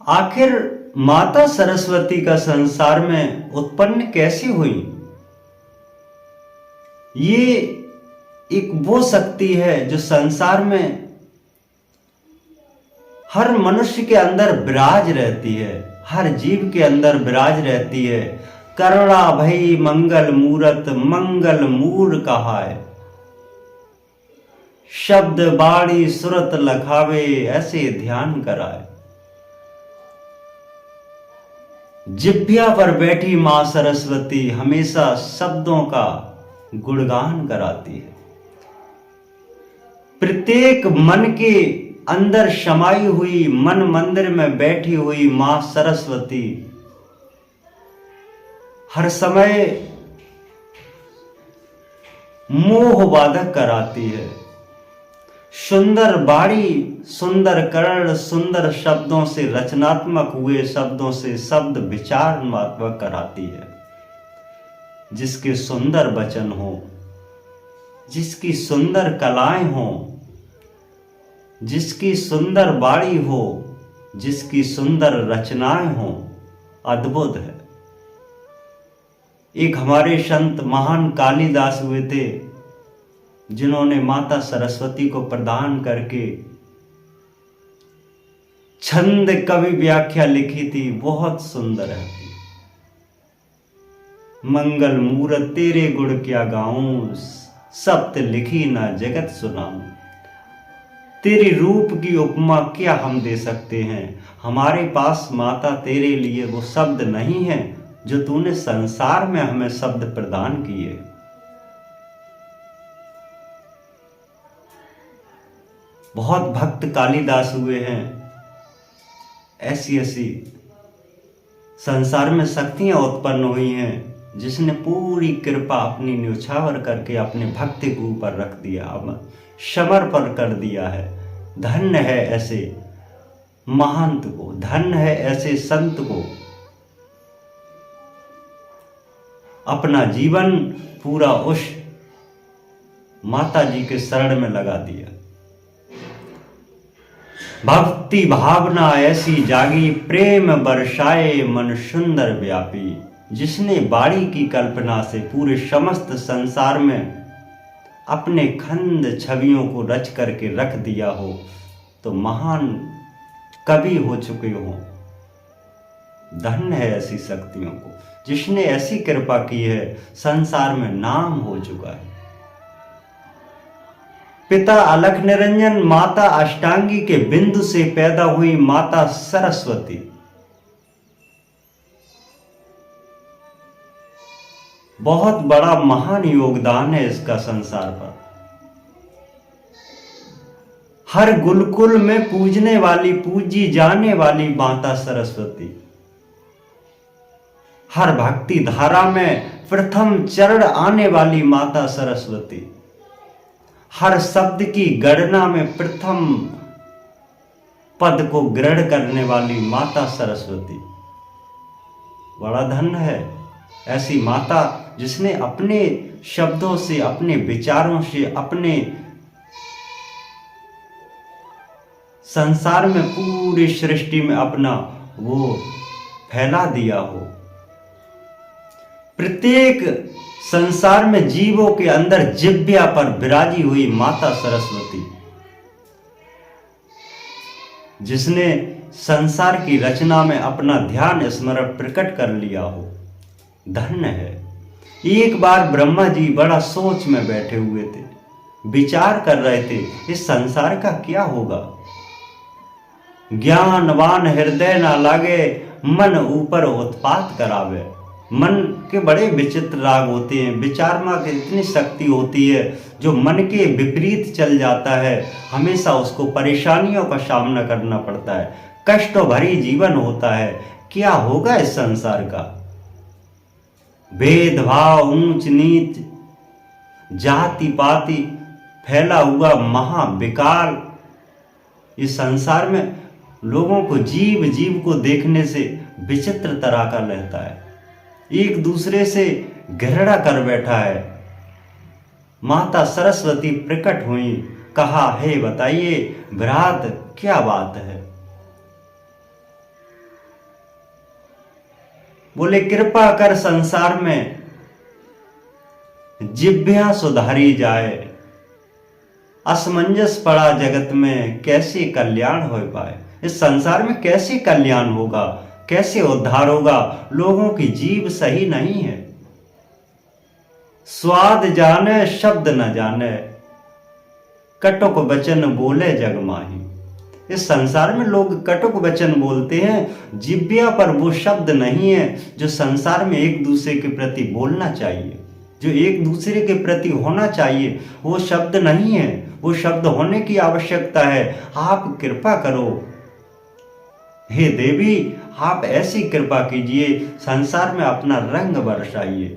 आखिर माता सरस्वती का संसार में उत्पन्न कैसे हुई? ये एक वो शक्ति है जो संसार में हर मनुष्य के अंदर विराज रहती है, हर जीव के अंदर विराज रहती है। करुणा भई मंगल मूरत मंगल मूर कहाय, शब्द बाणी सुरत लखावे ऐसे ध्यान कराए। जिह्वा पर बैठी मां सरस्वती हमेशा शब्दों का गुणगान कराती है। प्रत्येक मन के अंदर समाई हुई मन मंदिर में बैठी हुई मां सरस्वती हर समय मोह बाधक कराती है। सुंदर बाणी सुंदर कर्ण सुंदर शब्दों से रचनात्मक हुए शब्दों से शब्द विचारनात्मक कराती है। जिसके सुंदर वचन हो, जिसकी सुंदर कलाएं हो, जिसकी सुंदर बाणी हो, जिसकी सुंदर रचनाएं हो, अद्भुत है। एक हमारे संत महान कालिदास हुए थे जिन्होंने माता सरस्वती को प्रदान करके छंद कवि व्याख्या लिखी थी, बहुत सुंदर है। मंगल मूरत तेरे गुण क्या गाऊं, सप्त लिखी ना जगत सुनाऊं। तेरे रूप की उपमा क्या हम दे सकते हैं, हमारे पास माता तेरे लिए वो शब्द नहीं है जो तूने संसार में हमें शब्द प्रदान किए। बहुत भक्त कालिदास हुए हैं। ऐसी ऐसी संसार में शक्तियां उत्पन्न हुई हैं जिसने पूरी कृपा अपनी न्योछावर करके अपने भक्ति के ऊपर रख दिया, अब समर्पण कर दिया है। धन्य है ऐसे महंत को, धन्य है ऐसे संत को। अपना जीवन पूरा उस माता जी के शरण में लगा दिया। भक्ति भावना ऐसी जागी, प्रेम बरसाए मन सुंदर व्यापी। जिसने बाणी की कल्पना से पूरे समस्त संसार में अपने खंड छवियों को रच करके रख दिया हो, तो महान कवि हो चुके हो। धन्य है ऐसी शक्तियों को, जिसने ऐसी कृपा की है, संसार में नाम हो चुका है। पिता अलख निरंजन, माता अष्टांगी के बिंदु से पैदा हुई माता सरस्वती बहुत बड़ा महान योगदान है इसका संसार पर। हर गुरुकुल में पूजने वाली, पूजी जाने वाली माता सरस्वती, हर भक्ति धारा में प्रथम चरण आने वाली माता सरस्वती, हर शब्द की गणना में प्रथम पद को ग्रहण करने वाली माता सरस्वती। बड़ा धन्य है ऐसी माता जिसने अपने शब्दों से, अपने विचारों से, अपने संसार में पूरी सृष्टि में अपना वो फैला दिया हो। प्रत्येक संसार में जीवों के अंदर जिह्वा पर विराजी हुई माता सरस्वती, जिसने संसार की रचना में अपना ध्यान स्मरण प्रकट कर लिया हो, धन्य है। एक बार ब्रह्मा जी बड़ा सोच में बैठे हुए थे, विचार कर रहे थे इस संसार का क्या होगा। ज्ञानवान हृदय ना लागे, मन ऊपर उत्पात करावे। मन के बड़े विचित्र राग होते हैं, विचारमा की इतनी शक्ति होती है, जो मन के विपरीत चल जाता है हमेशा उसको परेशानियों का सामना करना पड़ता है, कष्टों भरी जीवन होता है। क्या होगा इस संसार का? भेदभाव, ऊंच नीच, जाति पाति फैला हुआ महाविकार। इस संसार में लोगों को जीव जीव को देखने से विचित्र तरह का लगता है, एक दूसरे से घृणा कर बैठा है। माता सरस्वती प्रकट हुई, कहा हे बताइए भ्रात क्या बात है। बोले कृपा कर संसार में जिह्वा सुधारी जाए, असमंजस पड़ा जगत में कैसे कल्याण हो पाए। इस संसार में कैसे कल्याण होगा, कैसे उद्धार होगा, लोगों की जीभ सही नहीं है। स्वाद जाने शब्द न जाने, कटुक वचन बोले जग माही। इस संसार में लोग कटुक वचन बोलते हैं, जिह्वा पर वो शब्द नहीं है जो संसार में एक दूसरे के प्रति बोलना चाहिए, जो एक दूसरे के प्रति होना चाहिए, वो शब्द नहीं है। वो शब्द होने की आवश्यकता है। आप कृपा करो हे देवी, आप ऐसी कृपा कीजिए, संसार में अपना रंग बरसाइए।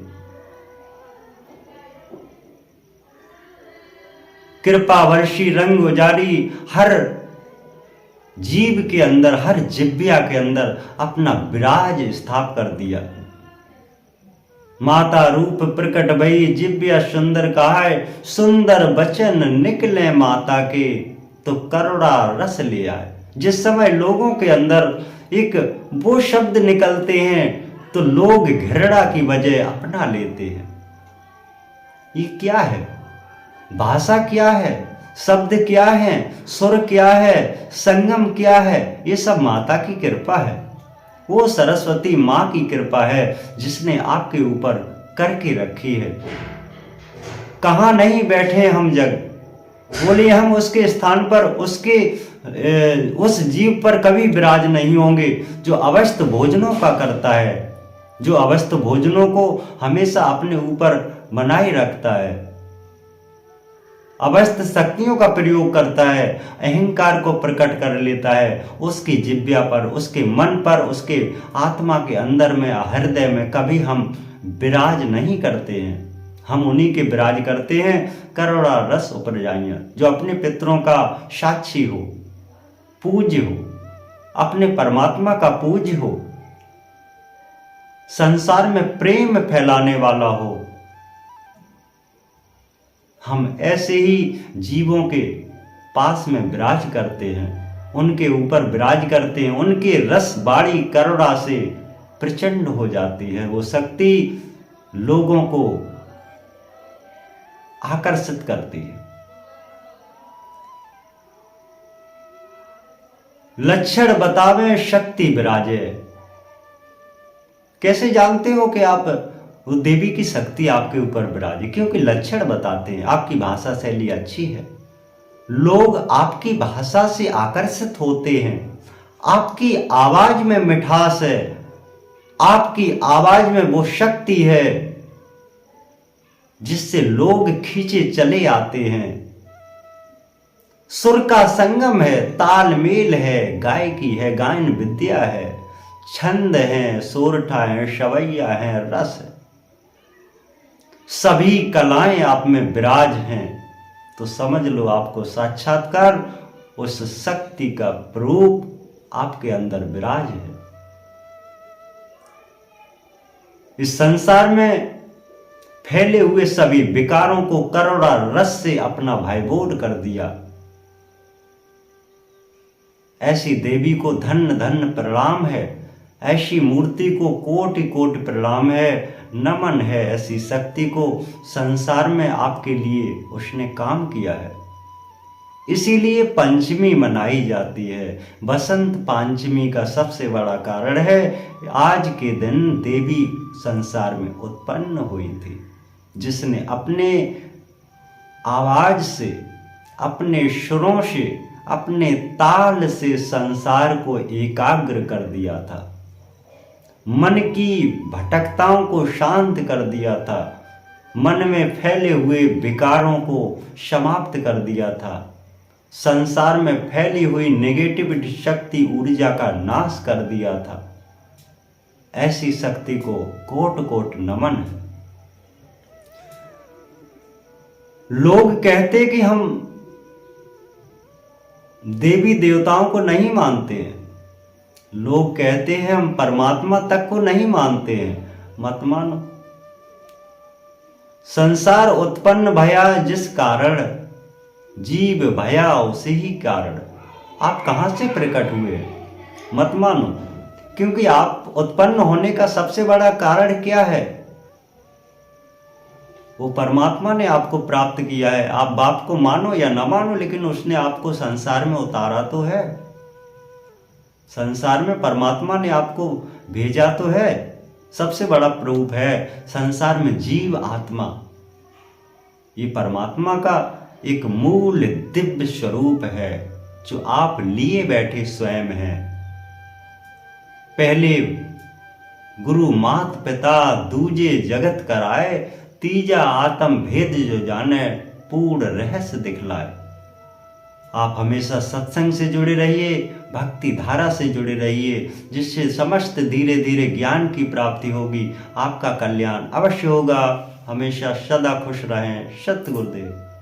कृपा वर्षी रंग उजारी, हर जीव के अंदर, हर जिह्वा के अंदर अपना विराज स्थाप कर दिया। माता रूप प्रकट भई, जिह्वा सुंदर कहाय, सुंदर वचन निकले माता के, तो करुणा रस ले आए। जिस समय लोगों के अंदर एक वो शब्द निकलते हैं तो लोग घृणा की वजह अपना लेते हैं। ये क्या है? भाषा क्या है? शब्द क्या है? सुर क्या है? संगम क्या है? ये सब माता की कृपा है। वो सरस्वती माँ की कृपा है जिसने आपके ऊपर करके रखी है। कहाँ नहीं बैठे हम जग, बोले हम उसके स्थान पर, उस जीव पर कभी विराज नहीं होंगे जो अवस्थ भोजनों का करता है, जो अवस्थ भोजनों को हमेशा अपने ऊपर बनाए रखता है, अवस्थ शक्तियों का प्रयोग करता है, अहंकार को प्रकट कर लेता है। उसकी जिह्वा पर, उसके मन पर, उसके आत्मा के अंदर में, हृदय में कभी हम विराज नहीं करते हैं। हम उन्हीं के विराज करते हैं करुणा रस उपरजाइयां, जो अपने पितरों का साक्षी हो, पूज्य हो, अपने परमात्मा का पूज्य हो, संसार में प्रेम फैलाने वाला हो। हम ऐसे ही जीवों के पास में विराज करते हैं, उनके ऊपर विराज करते हैं। उनके रस बाड़ी करुणा से प्रचंड हो जाती है। वो शक्ति लोगों को आकर्षित करती है। लक्षण बतावे शक्ति विराजे। कैसे जानते हो कि आप वो देवी की शक्ति आपके ऊपर विराजे? क्योंकि लक्षण बताते हैं। आपकी भाषा शैली अच्छी है, लोग आपकी भाषा से आकर्षित होते हैं। आपकी आवाज में मिठास है, आपकी आवाज में वो शक्ति है जिससे लोग खींचे चले आते हैं। सुर का संगम है, तालमेल है, गायकी है, गायन विद्या है, छंद है, सोरठा है, शवैया है, रस है, सभी कलाएं आप में विराज हैं। तो समझ लो आपको साक्षात्कार उस शक्ति का प्ररूप आपके अंदर विराज है। इस संसार में फैले हुए सभी विकारों को करुणा रस से अपना भाईबोध कर दिया। ऐसी देवी को धन्य धन्य प्रणाम है, ऐसी मूर्ति को कोटि कोटि प्रणाम है, नमन है। ऐसी शक्ति को संसार में आपके लिए उसने काम किया है। इसीलिए पंचमी मनाई जाती है। बसंत पंचमी का सबसे बड़ा कारण है, आज के दिन देवी संसार में उत्पन्न हुई थी, जिसने अपने आवाज से, अपने सुरों से, अपने ताल से संसार को एकाग्र कर दिया था, मन की भटकताओं को शांत कर दिया था, मन में फैले हुए विकारों को समाप्त कर दिया था, संसार में फैली हुई नेगेटिविटी शक्ति ऊर्जा का नाश कर दिया था। ऐसी शक्ति को कोट कोट नमन है। लोग कहते कि हम देवी देवताओं को नहीं मानते हैं, लोग कहते हैं हम परमात्मा तक को नहीं मानते हैं। मत मानो। संसार उत्पन्न भया जिस कारण, जीव भया उसे ही कारण। आप कहां से प्रकट हुए? मत मानो। क्योंकि आप उत्पन्न होने का सबसे बड़ा कारण क्या है? वो परमात्मा ने आपको प्राप्त किया है। आप बाप को मानो या ना मानो, लेकिन उसने आपको संसार में उतारा तो है। संसार में परमात्मा ने आपको भेजा तो है। सबसे बड़ा प्रूफ है संसार में जीव आत्मा, ये परमात्मा का एक मूल दिव्य स्वरूप है जो आप लिए बैठे स्वयं हैं। पहले गुरु मात पिता दूजे जगत कराए, तीजा आत्म भेद जो जाने पूर्ण रहस्य दिखलाए। आप हमेशा सत्संग से जुड़े रहिए, भक्ति धारा से जुड़े रहिए, जिससे समस्त धीरे धीरे ज्ञान की प्राप्ति होगी। आपका कल्याण अवश्य होगा। हमेशा सदा खुश रहें। सत गुरुदेव।